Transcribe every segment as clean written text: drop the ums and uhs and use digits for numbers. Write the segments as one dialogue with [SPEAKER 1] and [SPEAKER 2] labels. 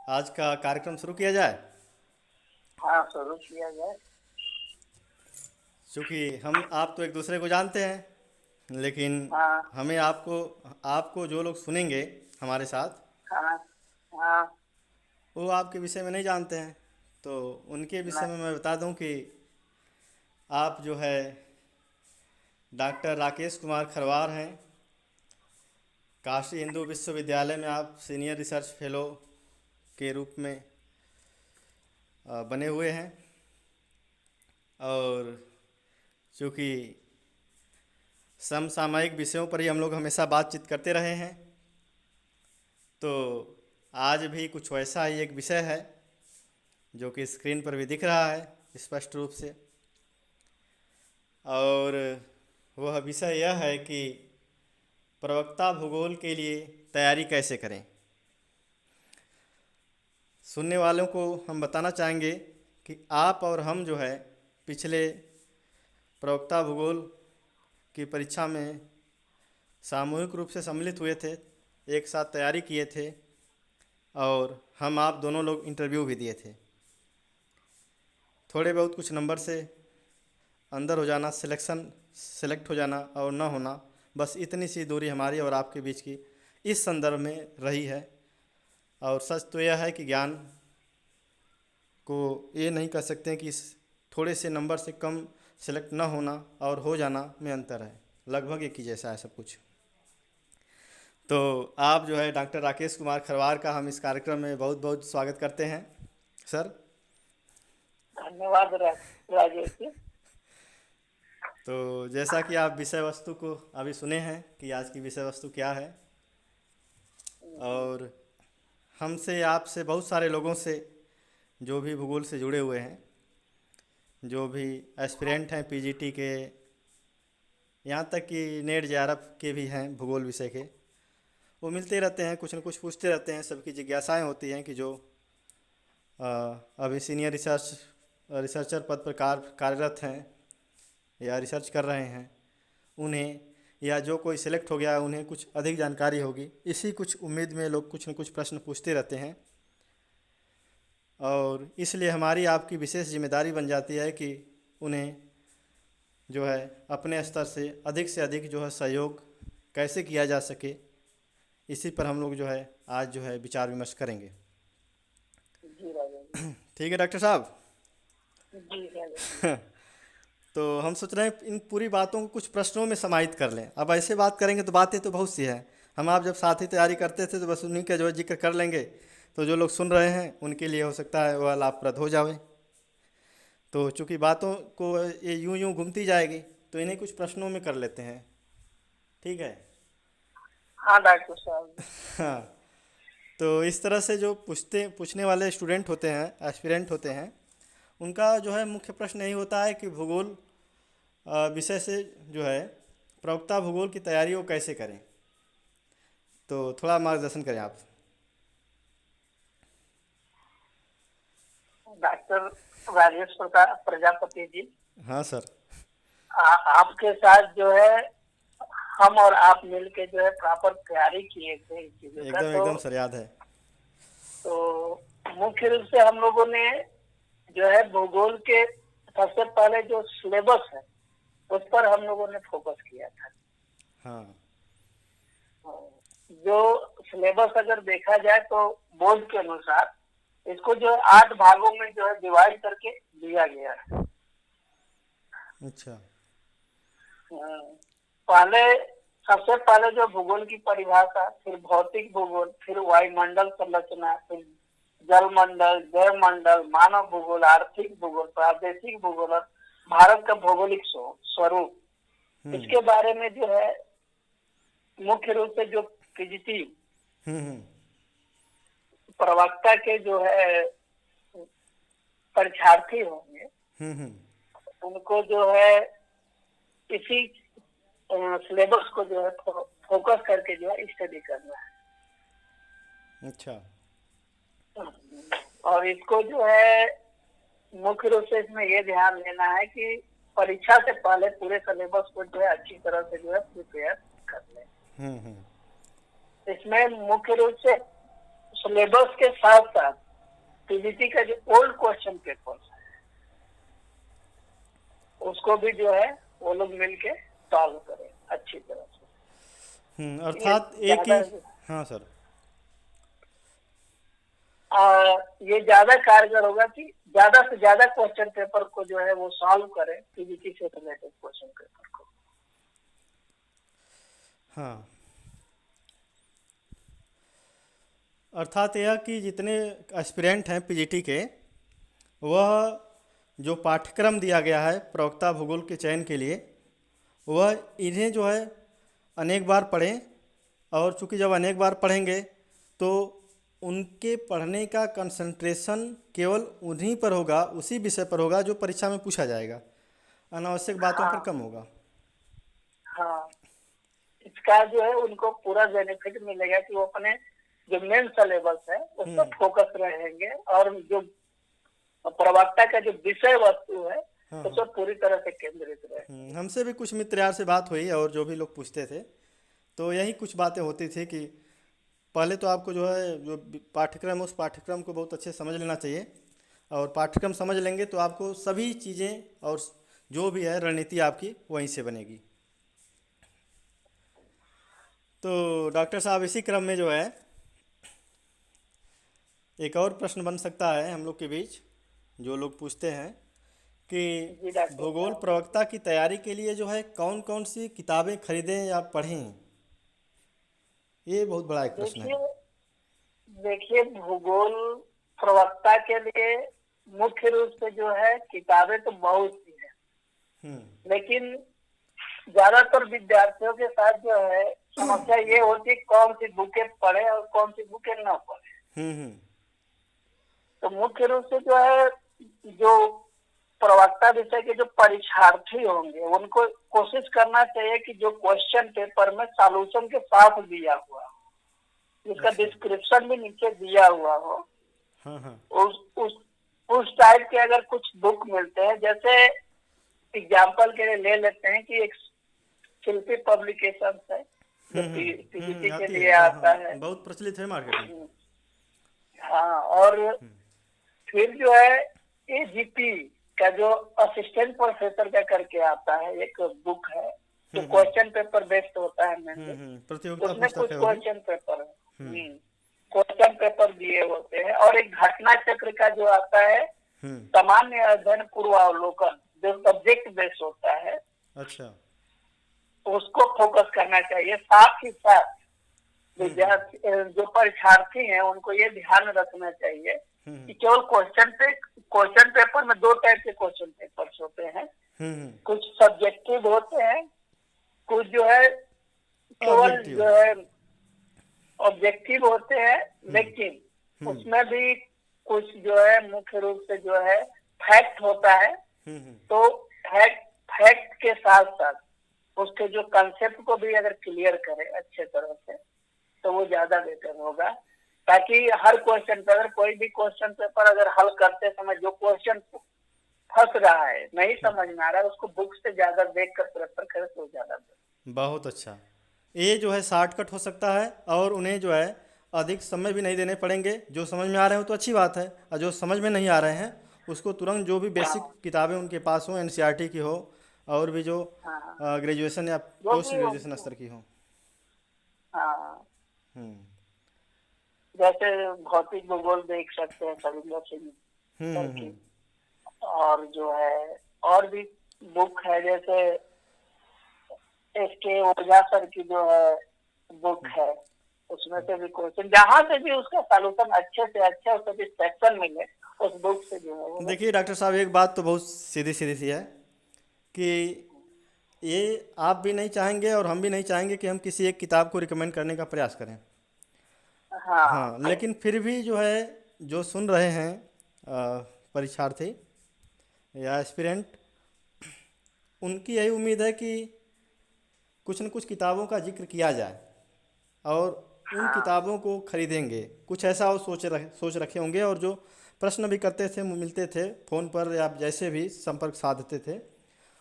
[SPEAKER 1] आज का कार्यक्रम शुरू किया जाए।
[SPEAKER 2] हाँ, शुरू किया जाए।
[SPEAKER 1] क्योंकि हम आप तो एक दूसरे को जानते हैं, लेकिन
[SPEAKER 2] हाँ।
[SPEAKER 1] हमें आपको आपको जो लोग सुनेंगे हमारे साथ,
[SPEAKER 2] हाँ। हाँ।
[SPEAKER 1] वो आपके विषय में नहीं जानते हैं। तो उनके विषय में
[SPEAKER 2] नहीं।
[SPEAKER 1] मैं बता दूं कि आप जो है डॉक्टर राकेश कुमार खरवार हैं। काशी हिंदू विश्वविद्यालय में आप सीनियर रिसर्च फेलो के रूप में बने हुए हैं। और चूँकि समसामयिक विषयों पर ही हम लोग हमेशा बातचीत करते रहे हैं, तो आज भी कुछ वैसा ही एक विषय है जो कि स्क्रीन पर भी दिख रहा है स्पष्ट रूप से। और वह विषय यह है कि प्रवक्ता भूगोल के लिए तैयारी कैसे करें। सुनने वालों को हम बताना चाहेंगे कि आप और हम जो है पिछले प्रवक्ता भूगोल की परीक्षा में सामूहिक रूप से सम्मिलित हुए थे, एक साथ तैयारी किए थे, और हम आप दोनों लोग इंटरव्यू भी दिए थे। थोड़े बहुत कुछ नंबर से अंदर हो जाना, सेलेक्ट हो जाना और ना होना, बस इतनी सी दूरी हमारी और आपके बीच की इस संदर्भ में रही है। और सच तो यह है कि ज्ञान को ये नहीं कह सकते हैं कि इस थोड़े से नंबर से कम सेलेक्ट ना होना और हो जाना में अंतर है, लगभग एक ही जैसा है सब कुछ। तो आप जो है डॉक्टर राकेश कुमार खरवार का हम इस कार्यक्रम में बहुत बहुत स्वागत करते हैं सर।
[SPEAKER 2] धन्यवाद राजेश जी।
[SPEAKER 1] तो जैसा कि आप विषय वस्तु को अभी सुने हैं कि आज की विषय वस्तु क्या है, और हमसे आपसे बहुत सारे लोगों से जो भी भूगोल से जुड़े हुए हैं, जो भी एस्पिरेंट हैं पीजीटी के, यहाँ तक कि नेट जेआरएफ के भी हैं भूगोल विषय के, वो मिलते रहते हैं, कुछ न कुछ पूछते रहते हैं। सबकी जिज्ञासाएं होती हैं कि जो अभी सीनियर रिसर्चर पद पर कार्यरत हैं या रिसर्च कर रहे हैं, उन्हें, या जो कोई सिलेक्ट हो गया है उन्हें कुछ अधिक जानकारी होगी, इसी कुछ उम्मीद में लोग कुछ न कुछ प्रश्न पूछते रहते हैं। और इसलिए हमारी आपकी विशेष जिम्मेदारी बन जाती है कि उन्हें जो है अपने स्तर से अधिक जो है सहयोग कैसे किया जा सके, इसी पर हम लोग जो है आज जो है विचार विमर्श करेंगे।
[SPEAKER 2] जी राजेश जी।
[SPEAKER 1] ठीक है डॉक्टर साहब।
[SPEAKER 2] जी राजेश जी।
[SPEAKER 1] तो हम सोच रहे हैं इन पूरी बातों को कुछ प्रश्नों में समाहित कर लें। अब ऐसे बात करेंगे तो बातें तो बहुत सी हैं। हम आप जब साथ ही तैयारी करते थे तो बस उन्हीं का जो है जिक्र कर लेंगे, तो जो लोग सुन रहे हैं उनके लिए हो सकता है वह लाभप्रद हो जाए। तो चूंकि बातों को ये यूं यूं घूमती जाएगी, तो इन्हें कुछ प्रश्नों में कर लेते हैं। ठीक है।
[SPEAKER 2] हाँ डॉक्टर साहब।
[SPEAKER 1] हाँ। तो इस तरह से जो पूछने वाले स्टूडेंट होते हैं, एस्पिरेंट होते हैं, उनका जो है मुख्य प्रश्न यही होता है कि भूगोल विषय से जो है प्रवक्ता भूगोल की तैयारी वो कैसे करें। तो थोड़ा मार्गदर्शन करें आप।
[SPEAKER 2] डॉक्टर राजेश प्रजापति जी।
[SPEAKER 1] हाँ सर।
[SPEAKER 2] आपके साथ जो है हम और आप मिलके जो है प्रॉपर तैयारी किए थे इस चीजों का।
[SPEAKER 1] एकदम
[SPEAKER 2] तो
[SPEAKER 1] एकदम सर, याद है।
[SPEAKER 2] मुख्य रूप से हम लोगों ने जो है भूगोल के सबसे पहले जो सिलेबस है उस पर हम लोगों ने फोकस किया था।
[SPEAKER 1] हाँ।
[SPEAKER 2] जो सिलेबस अगर देखा जाए तो बोर्ड के अनुसार इसको जो है 8 भागों में जो है डिवाइड करके दिया गया है।
[SPEAKER 1] अच्छा।
[SPEAKER 2] पहले सबसे पहले जो भूगोल की परिभाषा, फिर भौतिक भूगोल, फिर वायुमंडल संरचना, फिर जलमंडल, जैवमंडल, मानव भूगोल, आर्थिक भूगोल, प्रादेशिक भूगोल और भारत का भौगोलिक स्वरूप।
[SPEAKER 1] हम्म।
[SPEAKER 2] इसके बारे में जो है मुख्य रूप से जो पीजीटी
[SPEAKER 1] हम्म।
[SPEAKER 2] प्रवक्ता के जो है परीक्षार्थी होंगे
[SPEAKER 1] हम्म।
[SPEAKER 2] उनको जो है इसी सिलेबस को जो है फोकस करके जो है स्टडी करना
[SPEAKER 1] अच्छा।
[SPEAKER 2] है। और इसको जो है मुख्य रूप से इसमें ये ध्यान देना है कि परीक्षा से पहले पूरे सिलेबस को जो है अच्छी तरह से जो है प्रिपेयर कर ले।
[SPEAKER 1] हम्म।
[SPEAKER 2] इसमें मुख्य रूप से सिलेबस के साथ साथ पीजीटी का जो ओल्ड क्वेश्चन पेपर है उसको भी जो है वो लोग मिलके सॉल्व करें अच्छी तरह से। ये
[SPEAKER 1] अर्थात एक
[SPEAKER 2] ज्यादा
[SPEAKER 1] ही। हाँ सर।
[SPEAKER 2] ये ज्यादा कारगर होगा कि ज्यादा से ज्यादा क्वेश्चन पेपर को जो है वो सॉल्व करें पीजीटी से रिलेटेड क्वेश्चन पेपर को।
[SPEAKER 1] हाँ, अर्थात यह कि जितने एस्पिरेंट हैं पीजीटी के, वह जो पाठ्यक्रम दिया गया है प्रवक्ता भूगोल के चयन के लिए, वह इन्हें जो है अनेक बार पढ़ें। और चूंकि जब अनेक बार पढ़ेंगे तो उनके पढ़ने का कंसंट्रेशन केवल उन्हीं पर होगा, उसी विषय पर होगा जो परीक्षा में पूछा जाएगा, अनावश्यक बातों पर
[SPEAKER 2] हाँ
[SPEAKER 1] कम होगा।
[SPEAKER 2] हाँ, इसका जो है उनको पूरा बेनिफिट मिलेगा कि वो अपने जो मेन सिलेबस है उस पर फोकस रहेंगे और जो प्रवक्ता का जो विषय वस्तु है
[SPEAKER 1] हाँ
[SPEAKER 2] उस
[SPEAKER 1] हाँ।
[SPEAKER 2] पर पूरी तरह से केंद्रित रहेंगे।
[SPEAKER 1] हमसे भी कुछ मित्र यार से बात हुई और जो भी लोग पूछते थे, तो यही कुछ बातें होती थी कि पहले तो आपको जो है जो पाठ्यक्रम है उस पाठ्यक्रम को बहुत अच्छे से समझ लेना चाहिए। और पाठ्यक्रम समझ लेंगे तो आपको सभी चीज़ें और जो भी है रणनीति आपकी वहीं से बनेगी। तो डॉक्टर साहब, इसी क्रम में जो है एक और प्रश्न बन सकता है हम लोग के बीच, जो लोग पूछते हैं कि
[SPEAKER 2] जी डॉक्टर
[SPEAKER 1] भूगोल
[SPEAKER 2] साहब,
[SPEAKER 1] प्रवक्ता की तैयारी के लिए जो है कौन कौन सी किताबें खरीदें या पढ़ें। ये बहुत बड़ा एक प्रश्न है।
[SPEAKER 2] देखिए देखिए भूगोल प्रवक्ता के लिए मुख्य रूप से जो है किताबें तो बहुत सी है,
[SPEAKER 1] हम्म
[SPEAKER 2] लेकिन ज्यादातर विद्यार्थियों के साथ जो है समस्या ये होती है कौन सी बुकें पढ़े और कौन सी बुकें न पढ़े।
[SPEAKER 1] हम्म।
[SPEAKER 2] तो मुख्य रूप से जो है जो प्रवक्ता विषय के जो परीक्षार्थी होंगे उनको कोशिश करना चाहिए कि जो क्वेश्चन पेपर में सॉल्यूशन के साथ दिया हुआ हो, जिसका
[SPEAKER 1] अच्छा।
[SPEAKER 2] डिस्क्रिप्शन भी नीचे दिया हुआ हो,
[SPEAKER 1] हाँ हाँ।
[SPEAKER 2] उस उस उस टाइप के अगर कुछ बुक मिलते हैं, जैसे एग्जाम्पल के लिए ले लेते हैं कि एक शिल्पी पब्लिकेशन है जो पीजीटी के
[SPEAKER 1] आती
[SPEAKER 2] लिए
[SPEAKER 1] है। हाँ
[SPEAKER 2] आता है।
[SPEAKER 1] हाँ, बहुत प्रचलित है मार्केट में।
[SPEAKER 2] हाँ, और फिर जो है एजीपी का जो असिस्टेंट प्रोफेसर का करके आता है एक बुक है जो क्वेश्चन पेपर बेस्ड होता है मेनली।
[SPEAKER 1] प्रतियोगिता
[SPEAKER 2] उसमें
[SPEAKER 1] पुस्तक
[SPEAKER 2] कुछ
[SPEAKER 1] है वो भी।
[SPEAKER 2] क्वेश्चन पेपर है, क्वेश्चन पेपर दिए होते हैं। और एक घटना चक्र का जो आता है
[SPEAKER 1] हम्म।
[SPEAKER 2] सामान्य अध्ययन पूर्वावलोकन जो सब्जेक्ट बेस्ड होता है,
[SPEAKER 1] अच्छा।
[SPEAKER 2] उसको फोकस करना चाहिए। साथ ही साथ विद्यार्थी जो परीक्षार्थी हैं उनको ये ध्यान रखना चाहिए कि केवल क्वेश्चन पेपर में दो टाइप के क्वेश्चन पेपर्स होते हैं। कुछ सब्जेक्टिव होते हैं, कुछ जो है केवल
[SPEAKER 1] ऑब्जेक्टिव।
[SPEAKER 2] जो है ऑब्जेक्टिव होते हैं, लेकिन उसमें भी कुछ जो है मुख्य रूप से जो है फैक्ट होता है। तो फैक्ट के साथ साथ उसके जो कंसेप्ट को भी अगर क्लियर करें अच्छे तरह से तो वो ज्यादा बेहतर होगा, ताकि हर क्वेश्चन पे अगर कोई भी क्वेश्चन पेपर अगर हल करते समय जो क्वेश्चन फंस रहा है, नहीं समझ में आ रहा है, उसको बुक से ज्यादा देख कर प्रेफर करें तो ज्यादा बेहतर।
[SPEAKER 1] बहुत अच्छा। ये जो है शॉर्टकट हो सकता है और उन्हें जो है अधिक समय भी नहीं देने पड़ेंगे। जो समझ में आ रहे हो तो अच्छी बात है, और जो समझ में नहीं आ रहे हैं उसको तुरंत जो भी बेसिक
[SPEAKER 2] हाँ
[SPEAKER 1] किताबें उनके पास हो, एनसीईआरटी की हो और भी जो
[SPEAKER 2] हाँ,
[SPEAKER 1] ग्रेजुएशन या
[SPEAKER 2] जो
[SPEAKER 1] पोस्ट
[SPEAKER 2] भी
[SPEAKER 1] ग्रेजुएशन स्तर की हो।
[SPEAKER 2] हाँ,
[SPEAKER 1] हम्म
[SPEAKER 2] जैसे भौतिक भूगोल देख सकते हैं सविंदर सिंह
[SPEAKER 1] हम्म
[SPEAKER 2] सर
[SPEAKER 1] हम्म
[SPEAKER 2] की।
[SPEAKER 1] हम्म।
[SPEAKER 2] और जो है और भी बुक है, जैसे एसके ओझा सर की जो है बुक है, उसमें से भी क्वेश्चन जहाँ से भी उसका सॉल्यूशन अच्छे से अच्छा सेक्शन मिले उस बुक से जो है वो।
[SPEAKER 1] देखिए डॉक्टर साहब, एक बात तो बहुत सीधी सीधी सी है कि ये आप भी नहीं चाहेंगे और हम भी नहीं चाहेंगे कि हम किसी एक किताब को रिकमेंड करने का प्रयास करें। हाँ,
[SPEAKER 2] हाँ
[SPEAKER 1] लेकिन फिर भी जो है जो सुन रहे हैं परीक्षार्थी या एस्पिरेंट, उनकी यही उम्मीद है कि कुछ न कुछ किताबों का जिक्र किया जाए और उन
[SPEAKER 2] हाँ
[SPEAKER 1] किताबों को खरीदेंगे। कुछ ऐसा वो सोच रखे होंगे, और जो प्रश्न भी करते थे, मिलते थे फ़ोन पर या जैसे भी संपर्क साधते थे,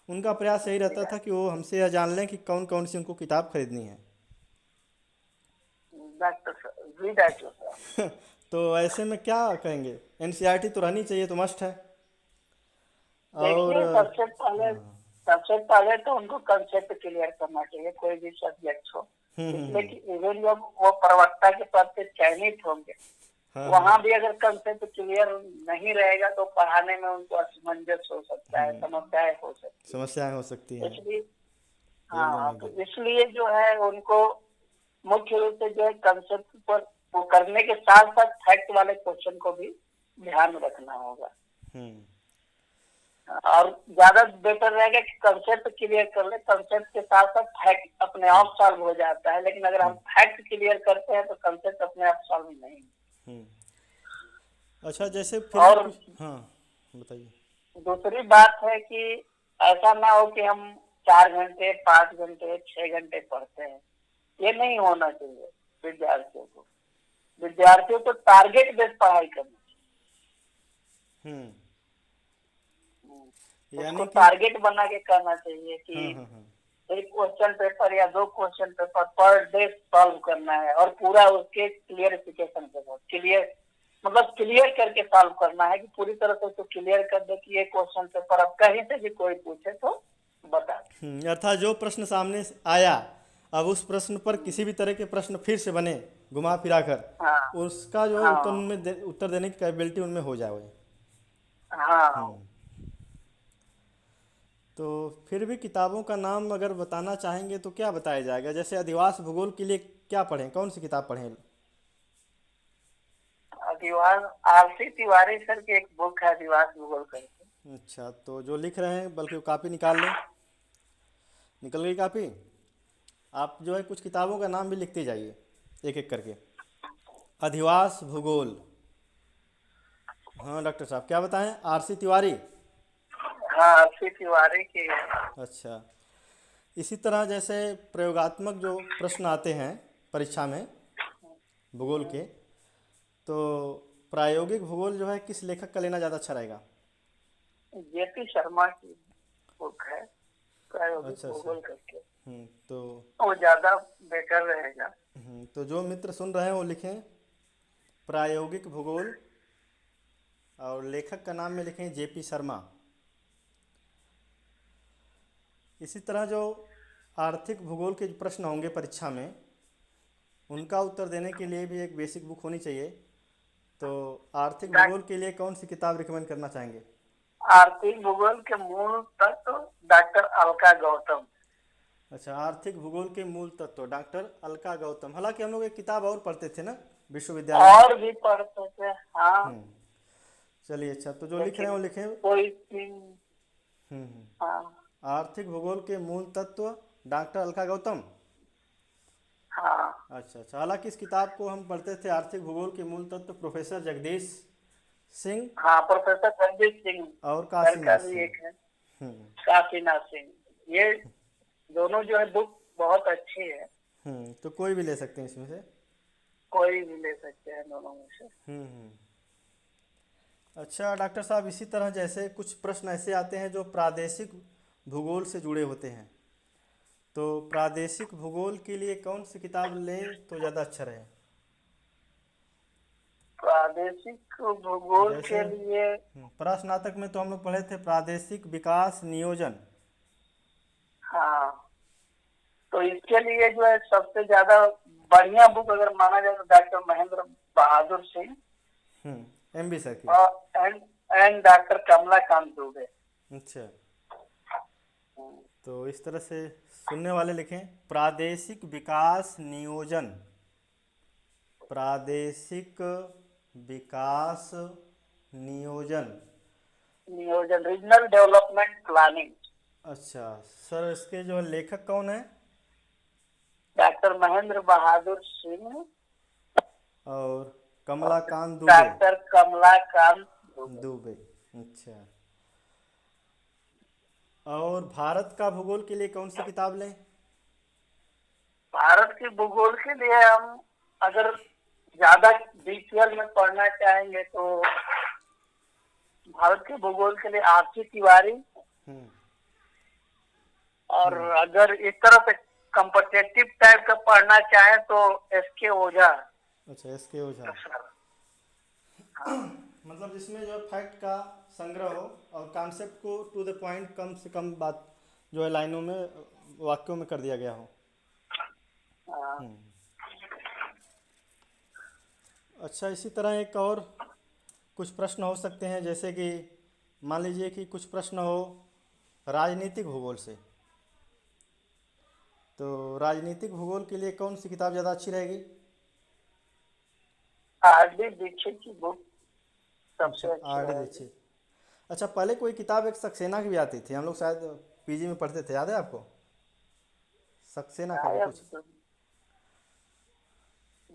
[SPEAKER 1] उनका प्रयास यही रहता था कि वो हमसे यह जान लें कि कौन कौन सी उनको किताब खरीदनी है।
[SPEAKER 2] डॉक्टर साहब, जी डॉक्टर साहब।
[SPEAKER 1] तो ऐसे में क्या कहेंगे? एनसीईआरटी तो रहनी चाहिए, तो मस्ट है। और
[SPEAKER 2] देखिए, सबसे पहले तो उनको कंसेप्ट क्लियर करना चाहिए, कोई भी सब्जेक्ट हो। इसलिए
[SPEAKER 1] हम्म।
[SPEAKER 2] कि इवन जब वो प्रवक्ता के पद पे चयनित होंगे,
[SPEAKER 1] हाँ हाँ।
[SPEAKER 2] वहां भी अगर कंसेप्ट क्लियर नहीं रहेगा तो पढ़ाने में उनको असमंजस हो सकता है, समस्याएं हो सकती
[SPEAKER 1] समस्याएं हो सकती
[SPEAKER 2] है।
[SPEAKER 1] हैं।
[SPEAKER 2] इसलिए
[SPEAKER 1] एकदम
[SPEAKER 2] हाँ, तो
[SPEAKER 1] एकदम।
[SPEAKER 2] इसलिए जो है उनको मुख्य रूप से जो है कंसेप्ट पर वो करने के साथ साथ फैक्ट वाले क्वेश्चन को भी ध्यान में रखना होगा।
[SPEAKER 1] हम्म।
[SPEAKER 2] और ज्यादा बेटर रहेगा कि कंसेप्ट क्लियर कर ले, कंसेप्ट के साथ साथ फैक्ट अपने आप सॉल्व हो जाता है। लेकिन अगर हम फैक्ट क्लियर करते हैं तो कंसेप्ट अपने आप सॉल्व नहीं।
[SPEAKER 1] हम्म। अच्छा, जैसे फिर भी
[SPEAKER 2] और
[SPEAKER 1] कुछ, हाँ बताइए।
[SPEAKER 2] दूसरी बात है कि ऐसा ना हो कि हम 4 घंटे 5 घंटे 6 घंटे पढ़ते हैं, ये नहीं होना चाहिए। विद्यार्थियों को टारगेट बेस्ड पढ़ाई करनी
[SPEAKER 1] हम्म।
[SPEAKER 2] चाहिए। उसको
[SPEAKER 1] यानी कि,
[SPEAKER 2] टारगेट बना के करना चाहिए कि
[SPEAKER 1] हाँ हाँ हाँ।
[SPEAKER 2] एक क्वेश्चन पेपर या 2 question paper per day solve करना है, और पूरा उसके क्लियरिफिकेशन के साथ मतलब क्लियर करके सॉल्व करना है कि पूरी तरह से उसको क्लियर कर दे कि ये क्वेश्चन पेपर अब कहीं से भी कोई पूछे तो बता दे।
[SPEAKER 1] अर्थात जो प्रश्न सामने से आया, अब उस प्रश्न पर किसी भी तरह के प्रश्न फिर से बने घुमा फिरा कर,
[SPEAKER 2] हाँ
[SPEAKER 1] उसका जो है
[SPEAKER 2] हाँ
[SPEAKER 1] उत्तर देने की कैपेबिलिटी उनमें हो जाए।
[SPEAKER 2] हाँ।
[SPEAKER 1] तो फिर भी किताबों का नाम अगर बताना चाहेंगे तो क्या बताया जाएगा? जैसे अधिवास भूगोल के लिए क्या पढ़ें, कौन सी किताब पढ़ें?
[SPEAKER 2] आदिवास आरसी तिवारी सर की एक बुक है आदिवास भूगोल करके।
[SPEAKER 1] अच्छा, तो जो लिख रहे हैं बल्कि वो कापी निकाल लें। निकल गई कापी? आप जो है कुछ किताबों का नाम भी लिखते जाइए एक एक करके। अधिवास भूगोल, हाँ डॉक्टर साहब क्या बताएं? आरसी तिवारी।
[SPEAKER 2] हाँ, आरसी तिवारी की है।
[SPEAKER 1] अच्छा, इसी तरह जैसे प्रयोगात्मक जो प्रश्न आते हैं परीक्षा में भूगोल के, तो प्रायोगिक भूगोल जो है किस लेखक का लेना ज़्यादा अच्छा रहेगा?
[SPEAKER 2] जेपी शर्मा की बुक है प्रायोगिक
[SPEAKER 1] अच्छा अच्छा।
[SPEAKER 2] भूगोल करके,
[SPEAKER 1] तो
[SPEAKER 2] वो ज्यादा बेटर रहेगा।
[SPEAKER 1] तो जो मित्र सुन रहे हैं वो लिखें प्रायोगिक भूगोल, और लेखक का नाम में लिखें जेपी शर्मा। इसी तरह जो आर्थिक भूगोल के जो प्रश्न होंगे परीक्षा में, उनका उत्तर देने के लिए भी एक बेसिक बुक होनी चाहिए। तो आर्थिक भूगोल के लिए कौन सी किताब रिकमेंड करना चाहेंगे?
[SPEAKER 2] आर्थिक भूगोल के मूल तत्व डॉक्टर अलका गौतम।
[SPEAKER 1] अच्छा, आर्थिक भूगोल के मूल तत्व डॉक्टर अलका गौतम। हालांकि हम लोग एक किताब और पढ़ते थे ना विश्वविद्यालय में।
[SPEAKER 2] और भी पढ़ते थे, हाँ।
[SPEAKER 1] हम्म। चलिए, अच्छा तो जो लिख रहे हैं
[SPEAKER 2] लेकिन
[SPEAKER 1] वो लिखें।
[SPEAKER 2] कोई चीज,
[SPEAKER 1] हम्म।
[SPEAKER 2] हाँ
[SPEAKER 1] आर्थिक भूगोल के मूल तत्व डॉक्टर अलका गौतम।
[SPEAKER 2] हाँ
[SPEAKER 1] अच्छा अच्छा, हालांकि इस किताब को हम पढ़ते थे आर्थिक भूगोल के मूल तत्व प्रोफेसर जगदीश सिंह
[SPEAKER 2] हाँ, प्रोफेसर रणजीत सिंह
[SPEAKER 1] और
[SPEAKER 2] सर का
[SPEAKER 1] काशीनाथ
[SPEAKER 2] भी
[SPEAKER 1] सिंह।
[SPEAKER 2] एक है,
[SPEAKER 1] हम्म।
[SPEAKER 2] काशीनाथ सिंह। ये दोनों जो है बुक बहुत अच्छी है,
[SPEAKER 1] तो कोई भी ले सकते हैं इसमें से।
[SPEAKER 2] कोई भी ले सकते हैं दोनों में से।
[SPEAKER 1] हम्म। अच्छा डॉक्टर साहब, इसी तरह जैसे कुछ प्रश्न ऐसे आते हैं जो प्रादेशिक भूगोल से जुड़े होते हैं, तो प्रादेशिक भूगोल के लिए कौन सी किताब लें तो ज़्यादा अच्छा रहे?
[SPEAKER 2] प्रादेशिक भूगोल
[SPEAKER 1] जैसे
[SPEAKER 2] के लिए,
[SPEAKER 1] प्रश्नातक में तो हम लोग पढ़े थे प्रादेशिक विकास नियोजन।
[SPEAKER 2] हाँ, तो इसके लिए जो है सबसे ज्यादा बढ़िया बुक अगर माना जाए तो doctor Mahendra Bahadur Singh
[SPEAKER 1] MB sir की।
[SPEAKER 2] और एंड डॉक्टर कमलाकांत दुबे।
[SPEAKER 1] अच्छा, तो इस तरह से सुनने वाले लिखें प्रादेशिक विकास नियोजन, प्रादेशिक विकास नियोजन।
[SPEAKER 2] नियोजन, रीजनल डेवलपमेंट प्लानिंग।
[SPEAKER 1] अच्छा सर, इसके जो लेखक कौन है?
[SPEAKER 2] डॉक्टर महेंद्र बहादुर सिंह
[SPEAKER 1] और
[SPEAKER 2] और
[SPEAKER 1] कमलाकांत दुबे।
[SPEAKER 2] डॉक्टर कमलाकांत दुबे।
[SPEAKER 1] दुबे, अच्छा। और भारत का भूगोल के लिए कौन सी किताब लें?
[SPEAKER 2] भारत के भूगोल के लिए हम अगर ज्यादा डिटेल में पढ़ना चाहेंगे तो भारत के भूगोल के लिए आरसी तिवारी,
[SPEAKER 1] हम्म।
[SPEAKER 2] और अगर इस तरह से कॉम्पिटिटिव टाइप का पढ़ना चाहे तो एसके ओझा।
[SPEAKER 1] अच्छा, एस के ओझा।
[SPEAKER 2] हाँ
[SPEAKER 1] मतलब जिसमें जो है फैक्ट का संग्रह हो और कॉन्सेप्ट को टू द पॉइंट कम से कम बात जो है लाइनों में वाक्यों में कर दिया गया हो।
[SPEAKER 2] हाँ।
[SPEAKER 1] हम्म। अच्छा, इसी तरह एक और कुछ प्रश्न हो सकते हैं, जैसे कि मान लीजिए कि कुछ प्रश्न हो राजनीतिक भूगोल से, तो राजनीतिक भूगोल के लिए कौन सी किताब ज़्यादा अच्छी रहेगी?
[SPEAKER 2] आरडी दीक्षित की बुक
[SPEAKER 1] अच्छा,
[SPEAKER 2] सबसे अच्छी
[SPEAKER 1] आर डी
[SPEAKER 2] रहेगी।
[SPEAKER 1] दीक्षित। अच्छा, पहले कोई किताब एक सक्सेना की भी आती थी, हम लोग शायद पीजी में पढ़ते थे, याद है आपको? सक्सेना करके
[SPEAKER 2] शायद
[SPEAKER 1] कुछ।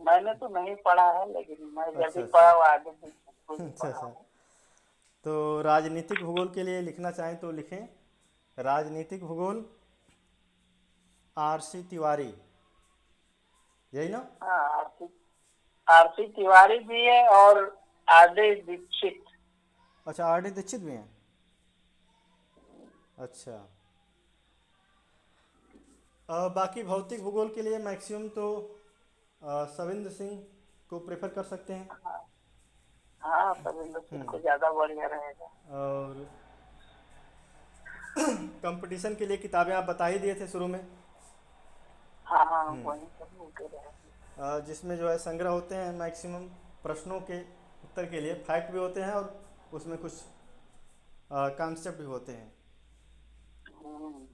[SPEAKER 2] मैंने तो नहीं पढ़ा है, लेकिन मैं जब
[SPEAKER 1] अच्छा
[SPEAKER 2] भी
[SPEAKER 1] अच्छा।
[SPEAKER 2] पढ़ा वो आगे दीक्षित को ही
[SPEAKER 1] अच्छा
[SPEAKER 2] पढ़ा
[SPEAKER 1] अच्छा।
[SPEAKER 2] हूँ।
[SPEAKER 1] तो राजनीतिक भूगोल के लिए लिखना चाहें तो लिखें, राजनीतिक भूगोल, आर सी तिवारी, यही ना?
[SPEAKER 2] हाँ, आरसी तिवारी भी है और आरडी दीक्षित।
[SPEAKER 1] अच्छा, आर डी दीक्षित भी हैं। अच्छा। बाकी भौतिक भूगोल के लिए मैक्सिमम तो सविंद्र सिंह को प्रेफर कर सकते हैं।
[SPEAKER 2] हाँ हाँ, सविंदर सिंह को ज्यादा बढ़िया रहेगा।
[SPEAKER 1] और कंपटीशन के लिए किताबें आप बता ही दिए थे शुरू में।
[SPEAKER 2] हाँ हाँ, वही सब मिलते रहेंगे।
[SPEAKER 1] जिसमें जो है संग्रह होते हैं मैक्सिमम प्रश्नों के उत्तर के लिए, फैक्ट भी होते हैं और उसमें कुछ कॉन्सेप्ट भी होते हैं।
[SPEAKER 2] हम्म।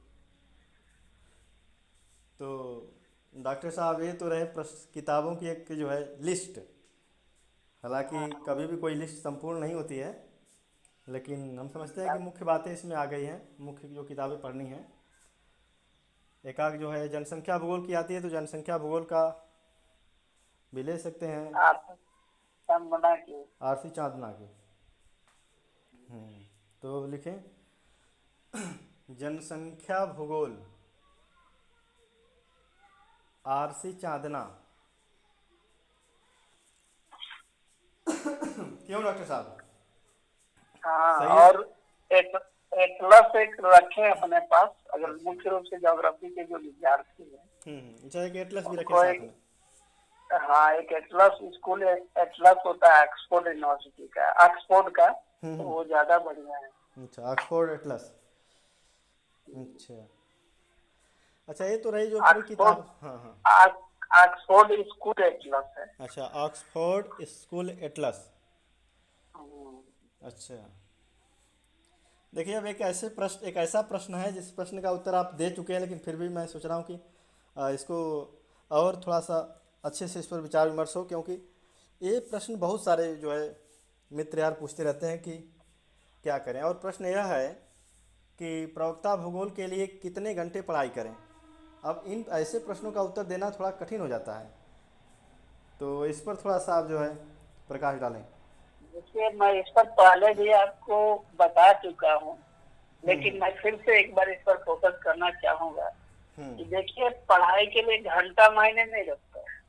[SPEAKER 1] तो डॉक्टर साहब, ये तो रहे किताबों की एक जो है लिस्ट। हालांकि
[SPEAKER 2] हाँ
[SPEAKER 1] कभी भी कोई लिस्ट संपूर्ण नहीं होती है, लेकिन हम समझते हैं कि मुख्य बातें इसमें आ गई हैं, मुख्य जो किताबें पढ़नी हैं। एकाक जो है जनसंख्या भूगोल की आती है, तो जनसंख्या भूगोल का भी ले सकते हैं,
[SPEAKER 2] आप सब बना के।
[SPEAKER 1] आरसी चांदना की। तो लिखें जनसंख्या भूगोल, आरसी चांदना। क्यों डॉक्टर साहब,
[SPEAKER 2] हाँ,
[SPEAKER 1] सही है?
[SPEAKER 2] और एक एटलस एक रखें अपने पास, अगर मुख्य रूप से ज्योग्राफी के जो विद्यार्थी हैं
[SPEAKER 1] अच्छा, एक एटलस भी रखें
[SPEAKER 2] उनको
[SPEAKER 1] साथ
[SPEAKER 2] एक।
[SPEAKER 1] में।
[SPEAKER 2] हाँ, एक एटलस स्कूल एटलस होता है ऑक्सफोर्ड यूनिवर्सिटी का, ऑक्सफोर्ड का, तो वो ज्यादा बढ़िया है।
[SPEAKER 1] अच्छा, ऑक्सफोर्ड एटलस। अच्छा। अच्छा, ये तो रही जो पूरी
[SPEAKER 2] ऑक्सफोर्ड
[SPEAKER 1] किताब। हाँ हाँ।
[SPEAKER 2] ऑक्सफोर्ड स्कूल एटलस है।
[SPEAKER 1] अच्छा, ऑक्सफोर्ड स्कूल एटलस।
[SPEAKER 2] हम्म।
[SPEAKER 1] अच्छा। देखिए, अब एक ऐसा प्रश्न है जिस प्रश्न का उत्तर आप दे चुके हैं, लेकिन फिर भी मैं सोच रहा हूँ कि इसको और थोड़ा सा अच्छे से इस पर विचार विमर्श हो, क्योंकि ये प्रश्न बहुत सारे जो है मित्र यार पूछते रहते हैं कि क्या करें। और प्रश्न यह है कि प्रवक्ता भूगोल के लिए कितने घंटे पढ़ाई करें। अब इन ऐसे प्रश्नों का उत्तर देना थोड़ा कठिन हो जाता है, तो इस पर थोड़ा सा आप जो है प्रकाश डालें।
[SPEAKER 2] देखिए, मैं इस पर पहले भी आपको बता चुका हूँ, लेकिन मैं फिर से एक बार इस पर फोकस करना चाहूंगा कि देखिए, पढ़ाई के लिए घंटा मायने नहीं रखता है।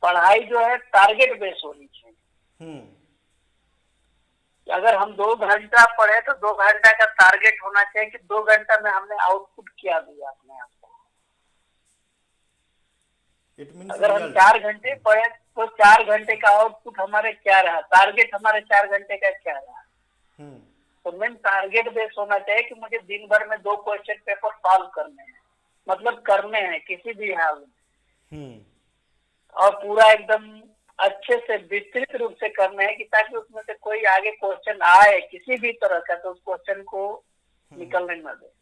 [SPEAKER 2] पढ़ाई जो है टारगेट बेस होनी चाहिए।
[SPEAKER 1] हम्म।
[SPEAKER 2] कि अगर हम 2 घंटा पढ़े तो 2 घंटा का टारगेट होना चाहिए कि 2 घंटा में हमने आउटपुट क्या दिया अपने आप को।
[SPEAKER 1] इट मीन्स
[SPEAKER 2] अगर हम
[SPEAKER 1] रिजल्ट।
[SPEAKER 2] 4 घंटे पढ़े तो 4 घंटे का आउटपुट हमारे क्या रहा, टारगेट हमारे 4 घंटे का क्या रहा।
[SPEAKER 1] हम्म।
[SPEAKER 2] तो मेन टारगेट बेस होना चाहिए कि मुझे दिन भर में 2 क्वेश्चन पेपर सॉल्व करने हैं, मतलब करने हैं किसी भी हाल में,
[SPEAKER 1] हम्म।
[SPEAKER 2] और पूरा एकदम अच्छे से विस्तृत रूप से करने हैं कि ताकि उसमें से कोई आगे क्वेश्चन आए किसी भी तरह का तो उस क्वेश्चन को निकलने न दे।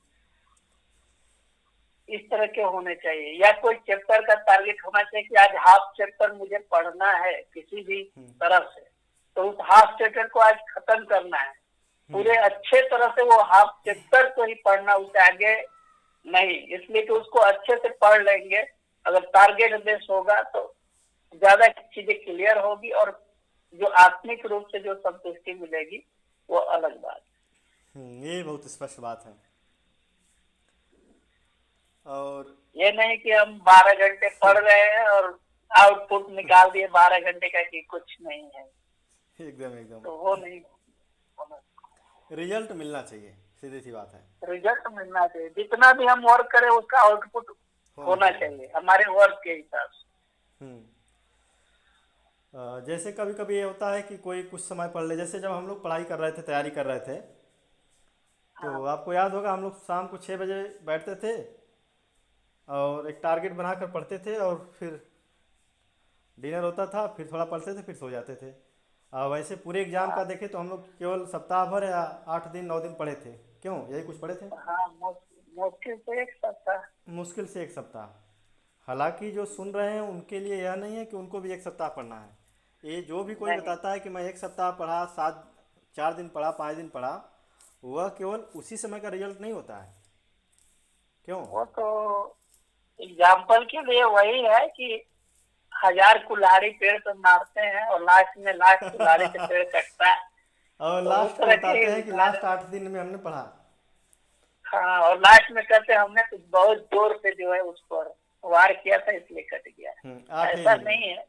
[SPEAKER 2] इस तरह के होने चाहिए। या कोई चैप्टर का टारगेट होना चाहिए कि आज हाफ चैप्टर मुझे पढ़ना है किसी भी तरह से, तो उस हाफ चैप्टर को आज खत्म करना है पूरे अच्छे तरह से। वो हाफ चैप्टर को ही पढ़ना, उससे आगे नहीं, इसलिए कि उसको अच्छे से पढ़ लेंगे। अगर टारगेट बेस होगा तो ज्यादा चीजें क्लियर होगी, और जो आत्मिक रूप से जो संतुष्टि मिलेगी वो अलग बात
[SPEAKER 1] ये बहुत स्पष्ट बात है। और
[SPEAKER 2] है। ये नहीं कि हम 12 घंटे पढ़ रहे हैं और आउटपुट निकाल दिए 12 घंटे का कि कुछ नहीं है,
[SPEAKER 1] एकदम एकदम
[SPEAKER 2] तो वो नहीं होना।
[SPEAKER 1] रिजल्ट मिलना चाहिए, सीधी सी बात है।
[SPEAKER 2] रिजल्ट मिलना चाहिए, जितना भी हम वर्क करें उसका आउटपुट
[SPEAKER 1] होना
[SPEAKER 2] होना
[SPEAKER 1] चाहिए।
[SPEAKER 2] चाहिए हमारे वर्क के हिसाब से।
[SPEAKER 1] हम्म। जैसे कभी कभी ये होता है कि कोई कुछ समय पढ़ ले, जैसे जब हम लोग पढ़ाई कर रहे थे, तैयारी कर रहे थे, तो
[SPEAKER 2] हाँ
[SPEAKER 1] आपको याद होगा हम लोग शाम को 6 बजे बैठते थे और एक टारगेट बनाकर पढ़ते थे, और फिर डिनर होता था, फिर थोड़ा पढ़ते थे, फिर सो जाते थे। वैसे पूरे एग्ज़ाम का
[SPEAKER 2] हाँ
[SPEAKER 1] देखें तो हम लोग केवल सप्ताह भर या 8 दिन 9 दिन पढ़े थे। क्यों, यही कुछ पढ़े थे?
[SPEAKER 2] हाँ, मुश्किल से एक सप्ताह।
[SPEAKER 1] मुश्किल से एक सप्ताह। हालांकि जो सुन रहे हैं उनके लिए यह नहीं है कि उनको भी एक सप्ताह पढ़ना है। ये जो भी कोई
[SPEAKER 2] नहीं,
[SPEAKER 1] बताता है कि मैं एक सप्ताह पढ़ा, 4 दिन पढ़ा, 5 दिन पढ़ा, वह केवल उसी समय का रिजल्ट नहीं होता है। क्यों?
[SPEAKER 2] वो तो एग्जाम्पल के लिए वही है कि 1000 कुल्हाड़ी पेड़ पे मारते हैं और लास्ट कुल्हाड़ी से पेड़ कटता है।
[SPEAKER 1] और
[SPEAKER 2] तो उस
[SPEAKER 1] लास्ट को
[SPEAKER 2] तरह
[SPEAKER 1] बताते
[SPEAKER 2] की
[SPEAKER 1] हैं कि लास्ट 8 दिन में हमने पढ़ा।
[SPEAKER 2] हाँ, और लास्ट में कहते हैं हमने कुछ बहुत जोर से जो है उस पर वार किया था इसलिए कट गया।
[SPEAKER 1] 8 ही
[SPEAKER 2] ऐसा
[SPEAKER 1] दिन में।
[SPEAKER 2] नहीं है।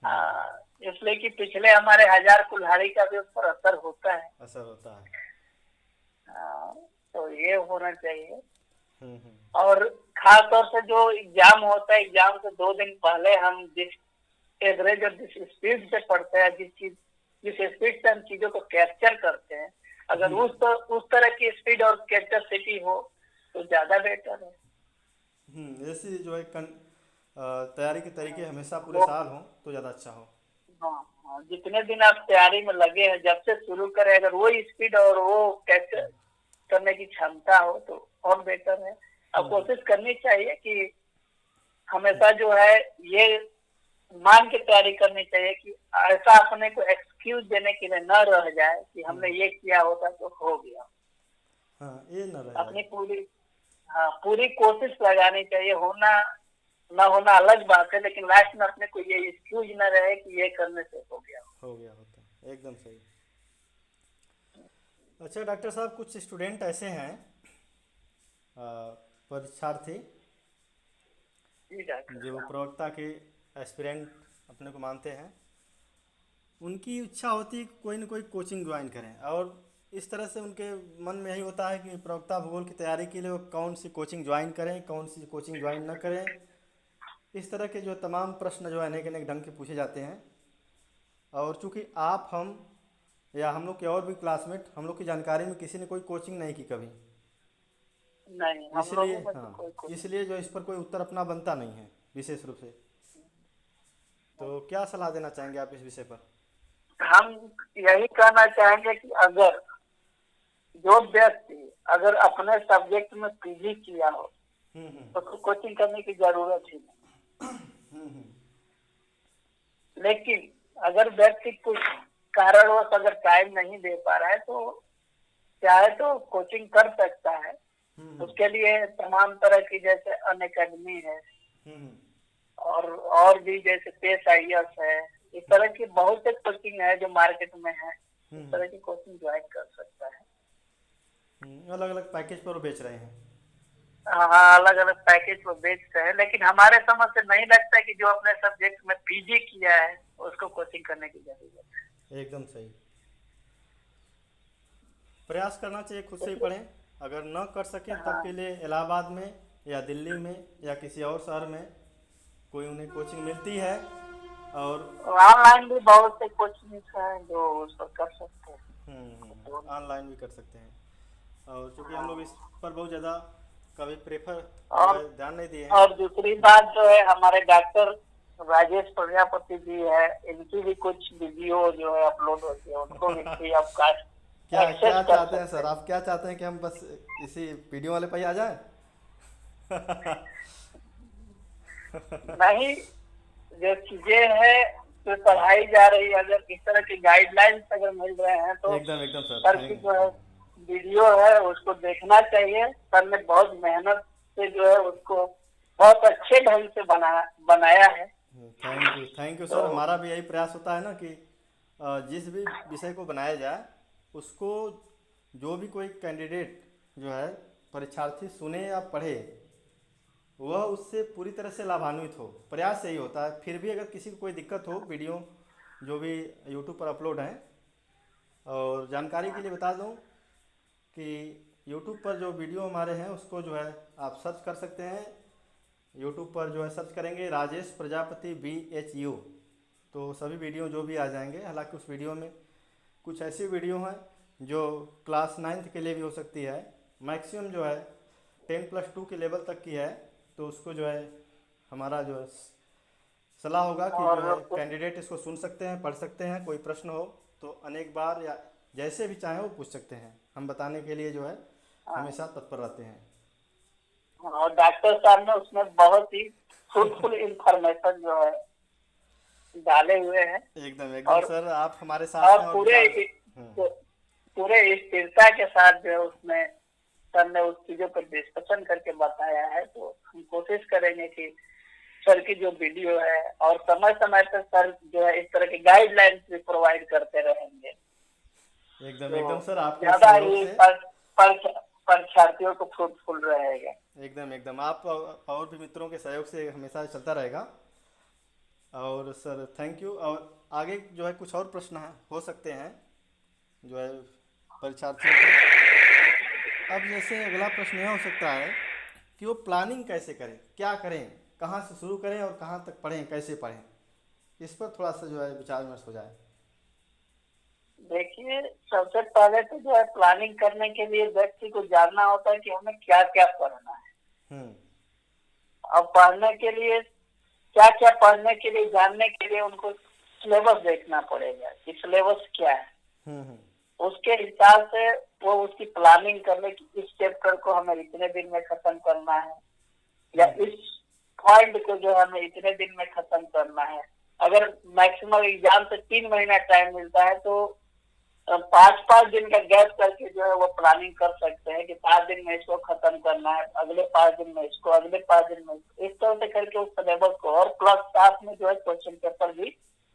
[SPEAKER 1] हम्म,
[SPEAKER 2] इसलिए कि पिछले हमारे 1000 कुल्हाड़ी का भी उस पर असर होता है।
[SPEAKER 1] असर होता है।
[SPEAKER 2] हाँ, तो ये होना चाहिए।
[SPEAKER 1] हम्म।
[SPEAKER 2] और खास तौर से जो एग्जाम होता है, एग्जाम से 2 दिन पहले हम जिस एवरेज और जिस स्पीड से पढ़ते हैं, जिस स्पीड से हम चीजों को कैप्चर करते हैं, अगर
[SPEAKER 1] जी।
[SPEAKER 2] उस तरह की स्पीड और कैपेसिटी हो तो ज्यादा बेटर है।
[SPEAKER 1] ऐसी जो है तैयारी के तरीके हमेशा पूरे
[SPEAKER 2] वो
[SPEAKER 1] साल हों तो ज़्यादा अच्छा हो।
[SPEAKER 2] हाँ, हाँ, जितने दिन आप तैयारी में लगे हैं, जब से शुरू करें, अगर वो स्पीड और वो कैप्चर करने की क्षमता हो तो और बेटर है। अब
[SPEAKER 1] हम्म।
[SPEAKER 2] कोशिश करनी चाहिए कि हमेशा जो है ये मान के तैयारी करनी चाहिए कि ऐसा अपने को एक्सक्यूज देने के लिए न रह जाए कि हमने
[SPEAKER 1] हम्म।
[SPEAKER 2] ये किया होता तो हो गया।
[SPEAKER 1] हाँ, ये न रह
[SPEAKER 2] अपनी
[SPEAKER 1] जाए।
[SPEAKER 2] पूरी, हाँ, पूरी कोशिश लगानी चाहिए। होना ना होना अलग बात है, लेकिन लास्ट में अपने को ये एक्सक्यूज न रहे कि ये करने से हो गया।
[SPEAKER 1] हो गया होता, एकदम सही। अच्छा डॉक्टर साहब, कुछ स्टूडेंट ऐसे हैं, अ, परीक्षार्थी,
[SPEAKER 2] जी डॉक्टर
[SPEAKER 1] जो
[SPEAKER 2] साहब।
[SPEAKER 1] प्रवक्ता के एस्पिरेंट अपने को मानते हैं। उनकी इच्छा होती है कि कोई ना कोई कोचिंग ज्वाइन करें, और इस तरह से उनके मन में यही होता है कि प्रवक्ता भूगोल की तैयारी के लिए वो कौन सी कोचिंग ज्वाइन करें, कौन सी कोचिंग ज्वाइन न करें। इस तरह के जो तमाम प्रश्न जो है अनेक अनेक ढंग के पूछे जाते हैं। और चूंकि आप, हम या हम लोग के और भी क्लासमेट, हम लोग की जानकारी में किसी ने कोई कोचिंग नहीं की कभी,
[SPEAKER 2] नहीं, हम
[SPEAKER 1] इसलिए
[SPEAKER 2] लोगों में तो
[SPEAKER 1] हाँ,
[SPEAKER 2] कोई कोशिश।
[SPEAKER 1] इसलिए जो इस पर कोई उत्तर अपना बनता नहीं है विशेष रूप से। तो क्या सलाह देना चाहेंगे आप इस विषय पर?
[SPEAKER 2] हम यही कहना चाहेंगे कि अगर जो व्यक्ति अगर अपने सब्जेक्ट में पीजी किया हो
[SPEAKER 1] हम्म।
[SPEAKER 2] तो उसको कोचिंग करने की जरूरत ही नहीं। लेकिन अगर व्यक्ति कुछ कारणवश अगर टाइम नहीं दे पा रहा है तो चाहे तो कोचिंग कर सकता है।
[SPEAKER 1] हम्म।
[SPEAKER 2] उसके लिए तमाम तरह की जैसे अन अकेडमी है,
[SPEAKER 1] हम्म।
[SPEAKER 2] और भी जैसे पेस आईएएस है, इस तरह की बहुत से कोचिंग है जो मार्केट में है। इस
[SPEAKER 1] हम्म।
[SPEAKER 2] तरह की कोचिंग ज्वाइन कर सकता है।
[SPEAKER 1] अलग अलग पैकेज पर वो बेच रहे हैं।
[SPEAKER 2] हाँ, अलग अलग पैकेज वो बेचते हैं, लेकिन हमारे समझ से नहीं लगता है कि जो अपने सब्जेक्ट में पीजी किया है उसको कोचिंग करने की जरूरत
[SPEAKER 1] एकदम सही। प्रयास करना चाहिए खुद से ही
[SPEAKER 2] है।
[SPEAKER 1] पढ़ें। अगर न कर सकें तब के
[SPEAKER 2] हाँ,
[SPEAKER 1] लिए इलाहाबाद में या दिल्ली में या किसी और शहर में कोई उन्हें कोचिंग मिलती है। और
[SPEAKER 2] ऑनलाइन भी बहुत से कोचिंग हैं जो उसको कर सकते हैं। तो,
[SPEAKER 1] ऑनलाइन भी कर सकते हैं। और चूंकि हम लोग इस
[SPEAKER 2] हाँ,
[SPEAKER 1] पर बहुत ज़्यादा कभी प्रेफर जो
[SPEAKER 2] और
[SPEAKER 1] है ध्यान नहीं दिए हैं।
[SPEAKER 2] और दूसरी बात जो है, हमारे डॉक्टर राजेश प्रजापति जी है, इनकी भी कुछ वीडियो जो है अपलोड होती है, उनको भी फ्री ऑफ कास्ट
[SPEAKER 1] क्या
[SPEAKER 2] एक्सेस
[SPEAKER 1] क्या
[SPEAKER 2] कर
[SPEAKER 1] चाहते हैं
[SPEAKER 2] सकते
[SPEAKER 1] सर,
[SPEAKER 2] हैं।
[SPEAKER 1] आप क्या चाहते हैं कि हम बस इसी वीडियो वाले पे ही आ जाएं?
[SPEAKER 2] नहीं, जो चीजें हैं जो पढ़ाई जा रही है, अगर इस तरह की गाइडलाइंस अगर मिल रहे हैं तो
[SPEAKER 1] एकदम एकदम सर,
[SPEAKER 2] सर की जो
[SPEAKER 1] थैंक।
[SPEAKER 2] है वीडियो है उसको देखना चाहिए। सर ने बहुत मेहनत से जो है उसको बहुत अच्छे ढंग से बनाया है।
[SPEAKER 1] थैंक यू
[SPEAKER 2] तो
[SPEAKER 1] सर। हमारा भी यही प्रयास होता है ना कि जिस भी विषय को बनाया जाए उसको जो भी कोई कैंडिडेट जो है, परीक्षार्थी सुने या पढ़े, वह उससे पूरी तरह से लाभान्वित हो। प्रयास यही होता है। फिर भी अगर किसी को कोई दिक्कत हो, वीडियो जो भी यूट्यूब पर अपलोड हैं, और जानकारी के लिए बता दूं कि यूट्यूब पर जो वीडियो हमारे हैं उसको जो है आप सर्च कर सकते हैं। यूट्यूब पर जो है सर्च करेंगे राजेश प्रजापति BHU, तो सभी वीडियो जो भी आ जाएंगे, हालांकि उस वीडियो में कुछ ऐसी वीडियो हैं जो क्लास 9th के लिए भी हो सकती है, मैक्सिमम जो है 10+2 के लेवल तक की है। तो उसको जो है हमारा जो है सलाह होगा कि जो है
[SPEAKER 2] और
[SPEAKER 1] कैंडिडेट इसको सुन सकते हैं, पढ़ सकते हैं, कोई प्रश्न हो तो अनेक बार या जैसे भी चाहें वो पूछ सकते हैं। हम बताने के लिए जो है हमेशा तत्पर रहते हैं।
[SPEAKER 2] और डॉक्टर साहब ने उसमें बहुत ही फ्रूटफुल इंफॉर्मेशन जो है डाले हुए हैं।
[SPEAKER 1] एकदम एकदम
[SPEAKER 2] और
[SPEAKER 1] सर, आप हमारे साथ
[SPEAKER 2] और
[SPEAKER 1] हैं और
[SPEAKER 2] पूरे
[SPEAKER 1] विचार। हम्म,
[SPEAKER 2] पूरे स्थिरता के साथ जो है उसमें सर ने उस चीजों पर डिस्कशन करके बताया है। तो हम कोशिश करेंगे कि सर की जो वीडियो है, और समय समय पर सर जो है इस तरह की गाइडलाइंस भी प्रोवाइड करते रहेंगे,
[SPEAKER 1] एकदम
[SPEAKER 2] तो
[SPEAKER 1] एकदम सर, आपके
[SPEAKER 2] ज्यादा
[SPEAKER 1] सहयोग
[SPEAKER 2] ही
[SPEAKER 1] से।
[SPEAKER 2] परीक्षार्थियों को फ्रूटफुल रहेगा।
[SPEAKER 1] एकदम एकदम आप और भी मित्रों के सहयोग से हमेशा चलता रहेगा। और सर थैंक यू। और आगे जो है कुछ और प्रश्न हो सकते हैं जो है परीक्षार्थियों के। अब जैसे अगला प्रश्न यह हो सकता है कि वो प्लानिंग कैसे करें, क्या करें, कहाँ से शुरू करें और कहाँ तक पढ़ें, कैसे पढ़ें, इस पर थोड़ा सा जो है विचार विमर्श हो जाए।
[SPEAKER 2] देखिए, सबसे पहले तो जो है प्लानिंग करने के लिए व्यक्ति को जानना होता है कि हमें क्या क्या पढ़ना है।
[SPEAKER 1] हम्म
[SPEAKER 2] अब पढ़ने के लिए क्या क्या पढ़ने के लिए जानने के लिए उनको सिलेबस देखना पड़ेगा कि सिलेबस क्या है।
[SPEAKER 1] हम्म।
[SPEAKER 2] उसके हिसाब से वो उसकी प्लानिंग कर ले कि इस चैप्टर को हमें इतने दिन में खत्म करना है, या
[SPEAKER 1] हम्म
[SPEAKER 2] इस पॉइंट को जो हमें इतने दिन में खत्म करना है। अगर मैक्सिमम एग्जाम से 3 महीना टाइम मिलता है तो 5-5 दिन का गैप करके जो है वो प्लानिंग कर सकते हैं कि 5 दिन में इसको खत्म करना है, अगले 5 दिन में इसको, अगले 5 दिन में इसको, इस तरह से करके उस सिलेबस को, और प्लस साथ में जो है क्वेश्चन पेपर भी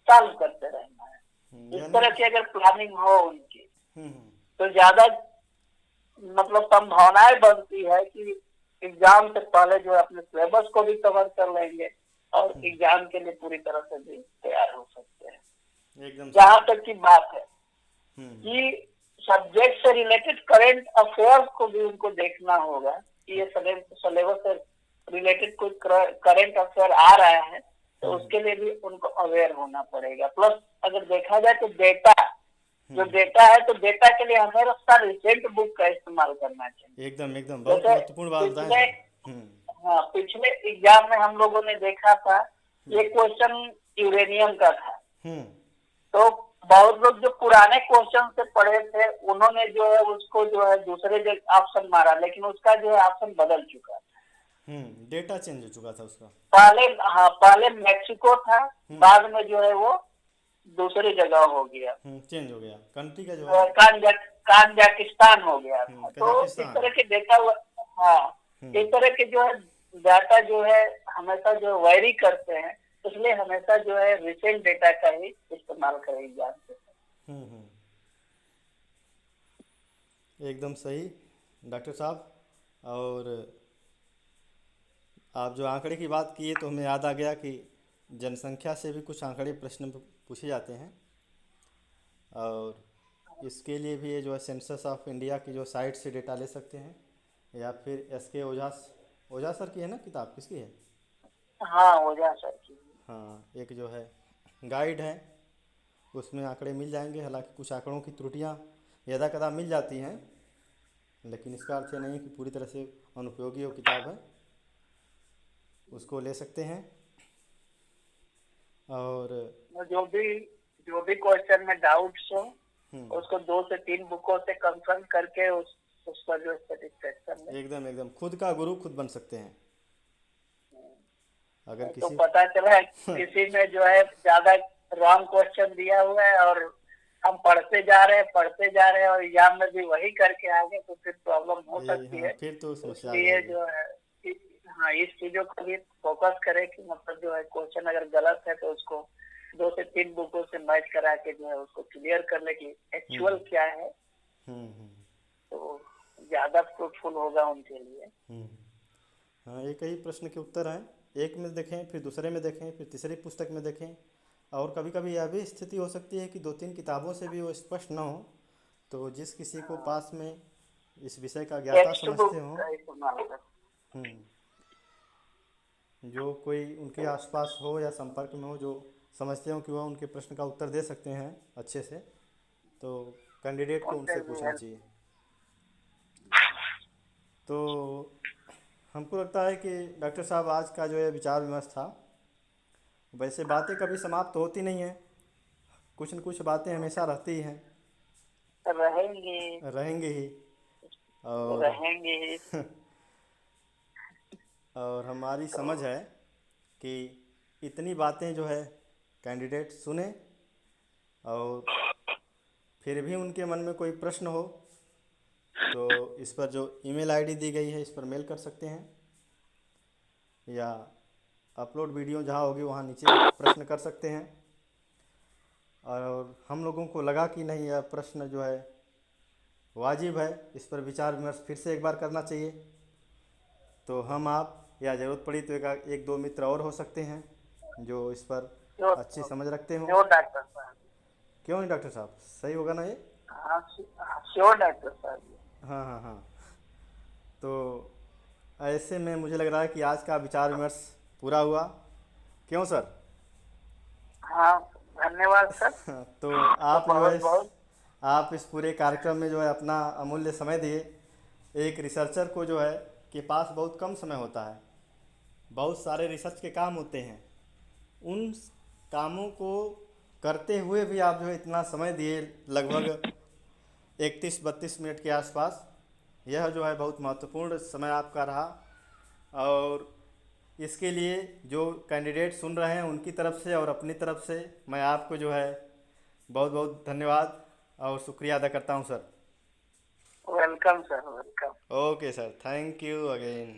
[SPEAKER 2] चालू करते रहना है। इस
[SPEAKER 1] यानी
[SPEAKER 2] तरह की अगर प्लानिंग हो उनकी,
[SPEAKER 1] हम्म
[SPEAKER 2] तो ज्यादा मतलब संभावनाएं बनती है कि एग्जाम से पहले जो है अपने सिलेबस को भी कवर कर लेंगे और एग्जाम के लिए पूरी तरह से भी तैयार हो सकते हैं।
[SPEAKER 1] एकदम
[SPEAKER 2] जहां
[SPEAKER 1] सही।
[SPEAKER 2] तक की बात है
[SPEAKER 1] हम्म
[SPEAKER 2] कि सब्जेक्ट से रिलेटेड करंट अफेयर्स को भी उनको देखना होगा कि ये सिलेबस से रिलेटेड कोई करंट अफेयर आ रहा है, तो
[SPEAKER 1] हम्म
[SPEAKER 2] उसके लिए भी उनको अवेयर होना पड़ेगा। प्लस अगर देखा जाए तो डेटा, जो
[SPEAKER 1] हम्म।
[SPEAKER 2] डेटा है, तो डेटा के लिए हमें उसका रिसेंट बुक का इस्तेमाल करना चाहिए।
[SPEAKER 1] एकदम एकदम बहुत
[SPEAKER 2] जैसे
[SPEAKER 1] महत्वपूर्ण बात बताएं
[SPEAKER 2] पिछले
[SPEAKER 1] सर। हम्म
[SPEAKER 2] हाँ, पिछले एग्जाम में हम लोगों ने देखा था, ये क्वेश्चन यूरेनियम का था।
[SPEAKER 1] हम्म
[SPEAKER 2] तो बहुत लोग जो पुराने क्वेश्चन से पढ़े थे उन्होंने जो है उसको जो है दूसरे जगह ऑप्शन मारा, लेकिन उसका जो है ऑप्शन बदल चुका।
[SPEAKER 1] डेटा चेंज हो चुका था उसका।
[SPEAKER 2] पहले, हाँ, पहले मैक्सिको था,
[SPEAKER 1] हम्म
[SPEAKER 2] बाद में जो है वो दूसरी जगह हो गया,
[SPEAKER 1] चेंज हो गया, कंट्री का जो है।
[SPEAKER 2] काजाकिस्तान हो गया था। तो इस
[SPEAKER 1] कजाकिस्तान।
[SPEAKER 2] तरह के डेटा, हाँ, इस
[SPEAKER 1] हम्म
[SPEAKER 2] तरह के जो है डाटा जो है हमेशा जो वेरी करते हैं, इसलिए हमेशा जो है रिसेंट डेटा का ही इस्तेमाल करें एग्जाम से।
[SPEAKER 1] हम्म। एकदम सही डॉक्टर साहब। और आप जो आंकड़े की बात किए तो हमें याद आ गया कि जनसंख्या से भी कुछ आंकड़े प्रश्न पूछे जाते हैं। और इसके लिए भी ये जो है सेंसस ऑफ इंडिया की जो साइट से डेटा ले सकते हैं, या फिर एस के ओझा। ओझा सर की है ना किताब, किसकी है?
[SPEAKER 2] हाँ, ओझा सर की।
[SPEAKER 1] हाँ, एक जो है गाइड है, उसमें आंकड़े मिल जाएंगे। हालांकि कुछ आंकड़ों की त्रुटियाँ यदा कदा मिल जाती हैं, लेकिन इसका अर्थ ये नहीं कि पूरी तरह से अनुपयोगी वो किताब है, उसको ले सकते हैं। और
[SPEAKER 2] जो भी क्वेश्चन में डाउट्स हो, उसको 2 से 3 बुकों से कंसल्ट करके उसका जो सेटिस्फेक्शन है।
[SPEAKER 1] एकदम एकदम खुद का गुरु खुद बन सकते हैं अगर
[SPEAKER 2] तो
[SPEAKER 1] किसी।
[SPEAKER 2] पता चला है किसी में जो है ज्यादा रॉन्ग क्वेश्चन दिया हुआ है, और हम पढ़ते जा रहे हैं और एग्जाम में भी वही करके आ गए, तो फिर प्रॉब्लम हो
[SPEAKER 1] यही,
[SPEAKER 2] सकती
[SPEAKER 1] हाँ,
[SPEAKER 2] है।
[SPEAKER 1] फिर तो
[SPEAKER 2] तो
[SPEAKER 1] समस्या आ
[SPEAKER 2] इसलिए
[SPEAKER 1] जाएगी।
[SPEAKER 2] जो है हाँ, इस चीजों को भी फोकस करें कि मतलब जो है क्वेश्चन अगर गलत है तो उसको 2 से 3 बुकों से मैच करा के जो है उसको क्लियर कर ले कि एक्चुअल क्या है,
[SPEAKER 1] हम्म।
[SPEAKER 2] तो ज्यादा फ्रूटफुल होगा उनके लिए।
[SPEAKER 1] हम्म। हाँ, एक ही प्रश्न के उत्तर हैं, एक में देखें फिर दूसरे में देखें फिर तीसरी पुस्तक में देखें। और कभी कभी यह भी स्थिति हो सकती है कि 2-3 किताबों से भी वो स्पष्ट ना हो। तो जिस किसी को पास में इस विषय का ज्ञाता
[SPEAKER 2] टेक्स्ट
[SPEAKER 1] समझते
[SPEAKER 2] बुक
[SPEAKER 1] हों,
[SPEAKER 2] का इस्तेमाल कर।
[SPEAKER 1] जो कोई उनके आसपास हो या संपर्क में हो जो समझते हो कि वह उनके प्रश्न का उत्तर दे सकते हैं अच्छे से, तो कैंडिडेट को
[SPEAKER 2] उनसे
[SPEAKER 1] उनसे
[SPEAKER 2] भी
[SPEAKER 1] पूछना
[SPEAKER 2] हेल्प।
[SPEAKER 1] चाहिए। तो हमको लगता है कि डॉक्टर साहब आज का जो है विचार विमर्श था, वैसे बातें कभी समाप्त होती नहीं हैं, कुछ न कुछ बातें हमेशा रहती ही हैं,
[SPEAKER 2] रहेंगे।
[SPEAKER 1] रहेंगे ही। और
[SPEAKER 2] रहेंगे।
[SPEAKER 1] और हमारी
[SPEAKER 2] तो
[SPEAKER 1] समझ है कि इतनी बातें जो है कैंडिडेट सुने, और फिर भी उनके मन में कोई प्रश्न हो तो इस पर जो ईमेल आईडी दी गई है इस पर मेल कर सकते हैं, या अपलोड वीडियो जहाँ होगी वहाँ नीचे प्रश्न कर सकते हैं। और हम लोगों को लगा कि नहीं, यह प्रश्न जो है वाजिब है, इस पर विचार विमर्श फिर से एक बार करना चाहिए, तो हम आप या ज़रूरत पड़ी तो एक दो मित्र और हो सकते हैं जो इस पर
[SPEAKER 2] श्योर
[SPEAKER 1] अच्छी समझ रखते हों।
[SPEAKER 2] श्योर डॉक्टर साहब।
[SPEAKER 1] क्यों नहीं डॉक्टर साहब, सही होगा ना ये?
[SPEAKER 2] हाँ, श्योर डॉक्टर साहब।
[SPEAKER 1] हाँ हाँ हाँ। तो ऐसे में मुझे लग रहा है कि आज का विचार विमर्श पूरा हुआ, क्यों सर?
[SPEAKER 2] हाँ, धन्यवाद सर।
[SPEAKER 1] तो
[SPEAKER 2] तो
[SPEAKER 1] आप जो
[SPEAKER 2] बहुत
[SPEAKER 1] है
[SPEAKER 2] बहुत
[SPEAKER 1] आप इस पूरे कार्यक्रम में जो है अपना अमूल्य समय दिए। एक रिसर्चर को जो है के पास बहुत कम समय होता है, बहुत सारे रिसर्च के काम होते हैं, उन कामों को करते हुए भी आप जो है इतना समय दिए, लगभग 31-32 मिनट के आसपास। यह जो है बहुत महत्वपूर्ण समय आपका रहा, और इसके लिए जो कैंडिडेट सुन रहे हैं उनकी तरफ से और अपनी तरफ से मैं आपको जो है बहुत बहुत धन्यवाद और शुक्रिया अदा करता हूँ sir.
[SPEAKER 2] Welcome sir, welcome.
[SPEAKER 1] Okay sir, thank you again.